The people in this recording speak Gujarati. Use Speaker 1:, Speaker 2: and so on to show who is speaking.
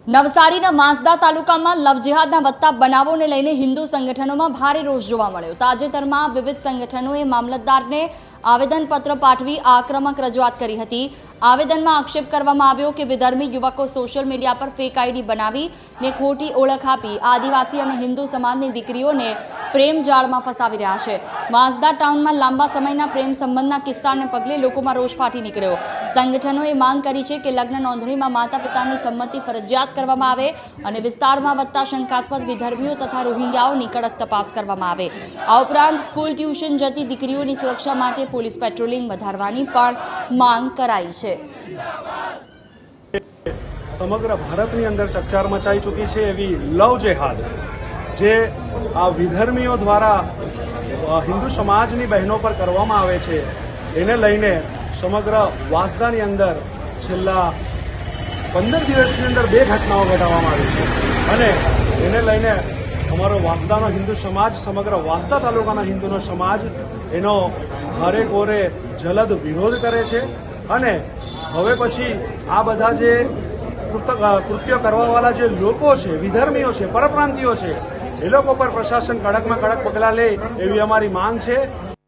Speaker 1: નવસારીના માંસદા તાલુકામાં લવ જેહાદના વધતા બનાવોને લઈને હિન્દુ સંગઠનોમાં ભારે રોષ જોવા મળ્યો। તાજેતરમાં વિવિધ સંગઠનોએ મામલતદારને આવેદનપત્ર પાઠવી આક્રમક રજૂઆત કરી હતી। આવેદનમાં આક્ષેપ કરવામાં આવ્યો કે વિધર્મી યુવકો સોશિયલ મીડિયા પર ફેક આઈડી બનાવીને ખોટી ઓળખ આપી આદિવાસી અને હિન્દુ સમાજની દીકરીઓને પ્રેમ જાળમાં ફસાવી રહ્યા છે। માંસદા ટાઉનમાં લાંબા સમયના પ્રેમ સંબંધના કિસ્સાને પગલે લોકોમાં રોષ ફાટી નીકળ્યો। સંગઠનોએ માંગ કરી છે કે લગ્ન નોંધણીમાં માતા પિતાની સંમતિ ફરજિયાત કરવામાં આવે અને વિસ્તારમાં વધતા શંકાસ્પદ વિધર્મીઓ તથા રોહિંગ્યાઓની કડક તપાસ કરવામાં આવે। આ ઉપરાંત સ્કૂલ ટ્યુશન જતી દીકરીઓની સુરક્ષા માટે પોલીસ પેટ્રોલિંગ વધારવાની પણ માંગ કરાઈ છે।
Speaker 2: સમગ્ર ભારતની અંદર ચકચાર મચાઈ ચૂકી છે એવી લવ જેહાદ જે આ વિધર્મીઓ દ્વારા હિન્દુ સમાજની બહેનો પર કરવામાં આવે છે એને લઈને સમગ્ર વાંસદાની અંદર છેલ્લા 15 દિવસની અંદર 2 ઘટનાઓ ઘટાડવામાં આવી છે અને એને લઈને અમારો વાંસદાનો હિન્દુ સમાજ સમગ્ર વાંસદા તાલુકાના હિન્દુનો સમાજ એનો ભારે કોરે જલદ વિરોધ કરે છે અને હવે પછી આ બધા જે કૃત્ય કરવાવાળા જે લોકો છે, વિધર્મીઓ છે, પરપ્રાંતિયો છે, એ લોકો પર પ્રશાસન કડકમાં કડક પગલાં લે એવી અમારી માંગ છે।